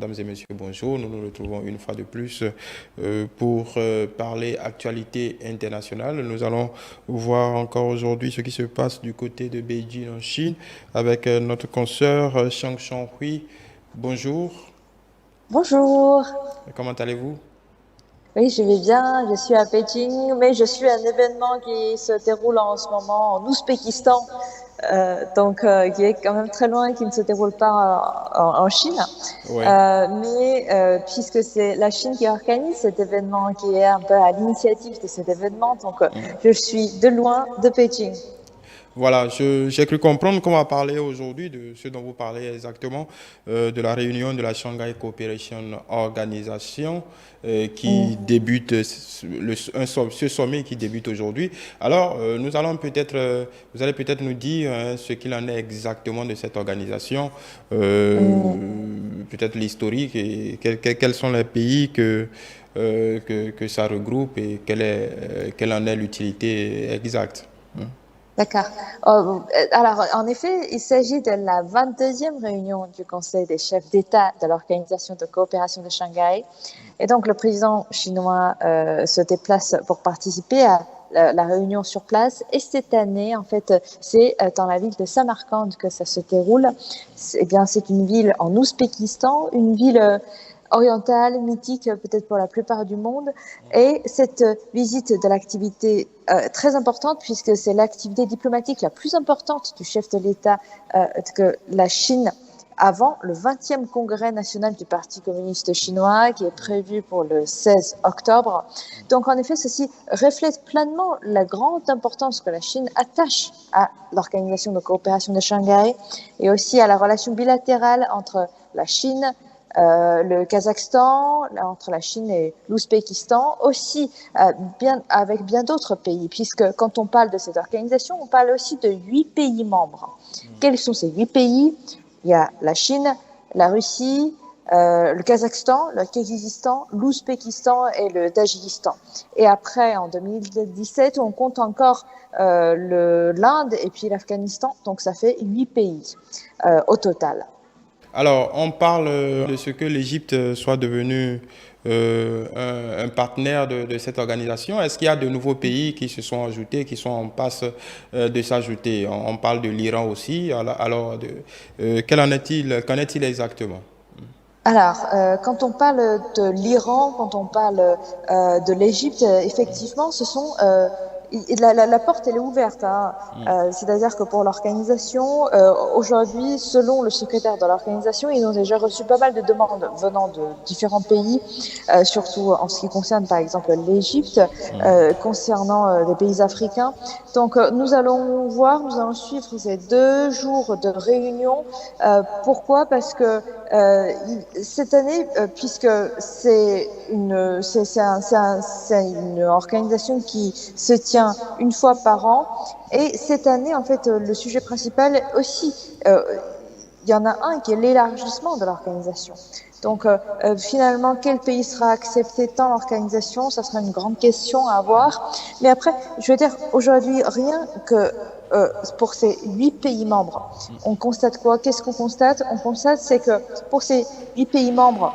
mesdames et messieurs, bonjour. Nous nous retrouvons une fois de plus pour parler actualité internationale. Nous allons voir encore aujourd'hui ce qui se passe du côté de Beijing en Chine avec notre consoeur Shang Hui. Bonjour, Bonjour. comment allez-vous? Oui, je vais bien. Je suis à Pékin, mais je suis à un événement qui se déroule en ce moment en Ouzbékistan, qui est quand même très loin, qui ne se déroule pas en Chine. Oui. Puisque c'est la Chine qui organise cet événement, qui est un peu à l'initiative de cet événement, je suis de loin de Pékin. Voilà, j'ai cru comprendre qu'on va parler aujourd'hui de ce dont vous parlez exactement, de la réunion de la Shanghai Cooperation Organization qui Mm. débute, ce sommet qui débute aujourd'hui. Alors, vous allez peut-être nous dire hein, ce qu'il en est exactement de cette organisation, Mm. peut-être l'historique et quels sont les pays que ça regroupe et quelle en est l'utilité exacte. Hein. D'accord. Alors, en effet, il s'agit de la 22e réunion du Conseil des chefs d'État de l'Organisation de coopération de Shanghai. Et donc, le président chinois se déplace pour participer à la réunion sur place. Et cette année, en fait, c'est dans la ville de Samarcande que ça se déroule. Eh bien, c'est une ville en Ouzbékistan, une ville orientale, mythique peut-être pour la plupart du monde. Et cette visite de l'activité très importante, puisque c'est l'activité diplomatique la plus importante du chef de l'État que la Chine avant le 20e congrès national du Parti communiste chinois qui est prévu pour le 16 octobre. Donc en effet, ceci reflète pleinement la grande importance que la Chine attache à l'Organisation de coopération de Shanghai et aussi à la relation bilatérale entre la Chine, le Kazakhstan, entre la Chine et l'Ouzbékistan, aussi avec bien d'autres pays, puisque quand on parle de cette organisation, on parle aussi de 8 pays membres. Quels sont ces 8 pays? Il y a la Chine, la Russie, le Kazakhstan, le Kirghizistan, l'Ouzbékistan et le Tadjikistan. Et après, en 2017, on compte encore l'Inde et puis l'Afghanistan, donc ça fait 8 pays au total. Alors, on parle de ce que l'Égypte soit devenue un partenaire de cette organisation. Est-ce qu'il y a de nouveaux pays qui se sont ajoutés, qui sont en passe de s'ajouter? On parle de l'Iran aussi. Alors, qu'en est-il exactement? Alors, quand on parle de l'Iran, quand on parle de l'Égypte, effectivement, la porte elle est ouverte. Hein. C'est-à-dire que pour l'organisation, aujourd'hui, selon le secrétaire de l'organisation, ils ont déjà reçu pas mal de demandes venant de différents pays, surtout en ce qui concerne par exemple l'Égypte, concernant des pays africains. Donc, nous allons suivre ces 2 jours de réunion. Pourquoi? Parce que cette année, puisque c'est une organisation qui se tient une fois par an, et cette année, en fait, le sujet principal aussi, il y en a un qui est l'élargissement de l'organisation. Donc, finalement, quel pays sera accepté dans l'organisation? Ça sera une grande question à avoir. Mais après, je veux dire, aujourd'hui, rien que pour ces 8 pays membres, on constate quoi? Qu'est-ce qu'on constate? On constate, c'est que pour ces 8 pays membres,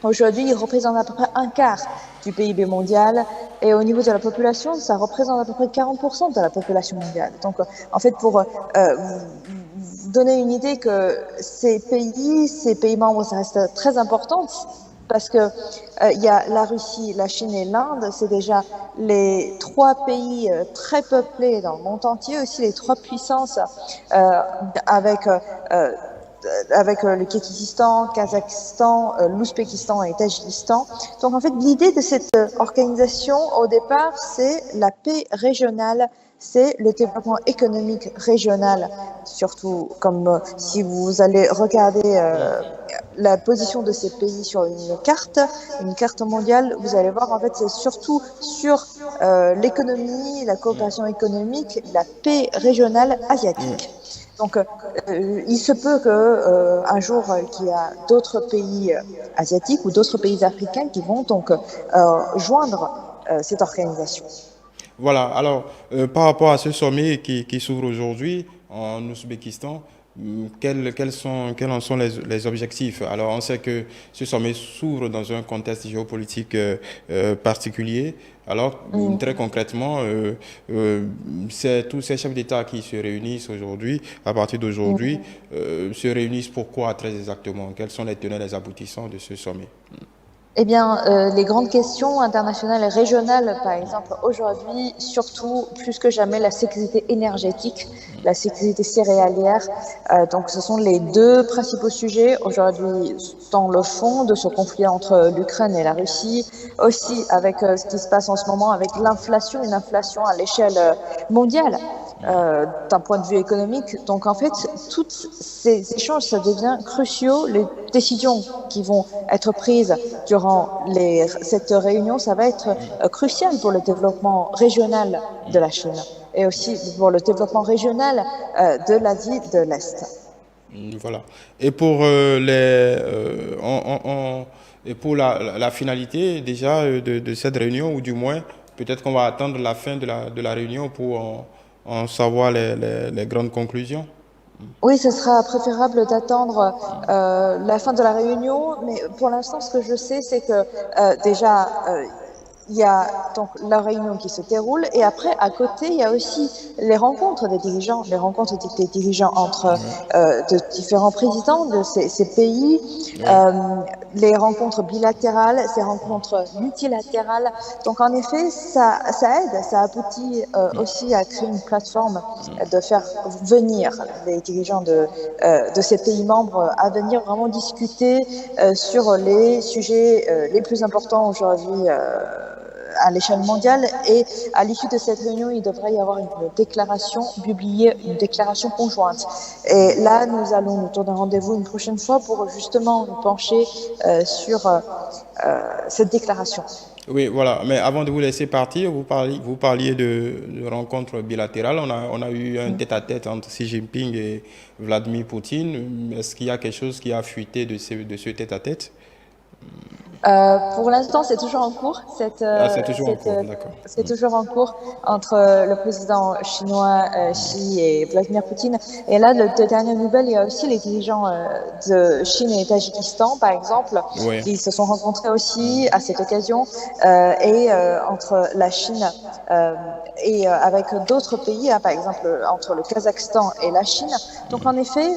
aujourd'hui, ils représentent à peu près un quart du PIB mondial et au niveau de la population, ça représente à peu près 40% de la population mondiale. Donc, en fait, pour vous donner une idée que ces pays membres, ça reste très important parce que il y a la Russie, la Chine et l'Inde, c'est déjà les 3 pays très peuplés dans le monde entier, aussi les 3 puissances avec le Kirghizistan, Kazakhstan, l'Ouzbékistan et le Tadjikistan. Donc en fait, l'idée de cette organisation, au départ, c'est la paix régionale, c'est le développement économique régional, surtout comme si vous allez regarder la position de ces pays sur une carte mondiale, vous allez voir en fait c'est surtout sur l'économie, la coopération économique, la paix régionale asiatique. Donc, il se peut que un jour qu'il y a d'autres pays asiatiques ou d'autres pays africains qui vont donc joindre cette organisation. Voilà, alors par rapport à ce sommet qui s'ouvre aujourd'hui en Ouzbékistan, quels en sont les objectifs? Alors, on sait que ce sommet s'ouvre dans un contexte géopolitique particulier. Alors, très concrètement, c'est tous ces chefs d'État qui se réunissent aujourd'hui, à partir d'aujourd'hui, se réunissent pourquoi très exactement? Quels sont les tenants et les aboutissants de ce sommet? Eh bien, les grandes questions internationales et régionales, par exemple, aujourd'hui, surtout plus que jamais, la sécurité énergétique, la sécurité céréalière. Donc, ce sont les deux principaux sujets aujourd'hui dans le fond de ce conflit entre l'Ukraine et la Russie. Aussi, avec ce qui se passe en ce moment avec l'inflation, une inflation à l'échelle mondiale. D'un point de vue économique. Donc en fait, tous ces échanges, ça devient cruciaux. Les décisions qui vont être prises durant cette réunion, ça va être crucial pour le développement régional de la Chine et aussi pour le développement régional de l'Asie de l'Est. Voilà. Et pour et pour la finalité déjà de cette réunion, ou du moins, peut-être qu'on va attendre la fin de la réunion pour en savoir les grandes conclusions. Oui, ce sera préférable d'attendre la fin de la réunion, mais pour l'instant, ce que je sais, c'est que déjà, il y a donc la réunion qui se déroule et après, à côté, il y a aussi les rencontres des dirigeants, les rencontres des dirigeants entre de différents présidents de ces pays, les rencontres bilatérales, ces rencontres multilatérales. Donc, en effet, ça aide, ça aboutit aussi à créer une plateforme de faire venir les dirigeants de ces pays membres à venir vraiment discuter sur les sujets les plus importants aujourd'hui à l'échelle mondiale. Et à l'issue de cette réunion, il devrait y avoir une déclaration publiée, une déclaration conjointe. Et là, nous allons nous donner rendez-vous une prochaine fois pour justement nous pencher sur cette déclaration. Oui, voilà. Mais avant de vous laisser partir, vous parliez de rencontres bilatérales. On a eu un tête-à-tête entre Xi Jinping et Vladimir Poutine. Est-ce qu'il y a quelque chose qui a fuité de ce tête-à-tête? Pour l'instant, c'est toujours en cours. C'est toujours en cours, d'accord. C'est toujours en cours entre le président chinois Xi et Vladimir Poutine. Et là, de dernières nouvelles, il y a aussi les dirigeants de Chine et Tadjikistan, par exemple, qui se sont rencontrés aussi à cette occasion, et entre la Chine et avec d'autres pays, par exemple entre le Kazakhstan et la Chine. Donc en effet,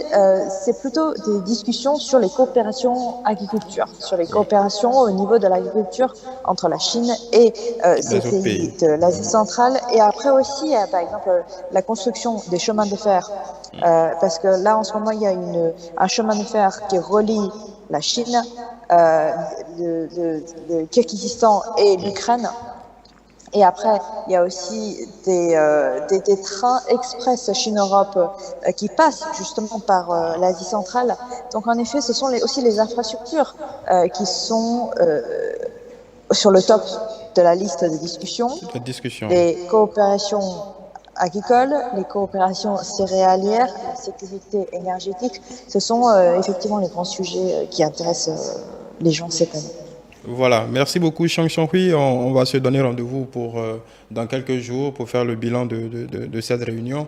c'est plutôt des discussions sur les coopérations agriculture, sur les coopérations au niveau de l'agriculture entre la Chine et ces pays de l'Asie centrale. Et après aussi, par exemple, la construction des chemins de fer. Parce que là, en ce moment, il y a un chemin de fer qui relie la Chine, le Kirghizistan et l'Ukraine. Et après, il y a aussi des trains express Chine-Europe qui passent justement par l'Asie centrale. Donc en effet, ce sont aussi les infrastructures qui sont sur le top de la liste de discussions. Les coopérations agricoles, les coopérations céréalières, la sécurité énergétique, ce sont effectivement les grands sujets qui intéressent les gens cette année. Voilà, merci beaucoup Chang Chonghui. On va se donner rendez-vous dans quelques jours pour faire le bilan de cette réunion.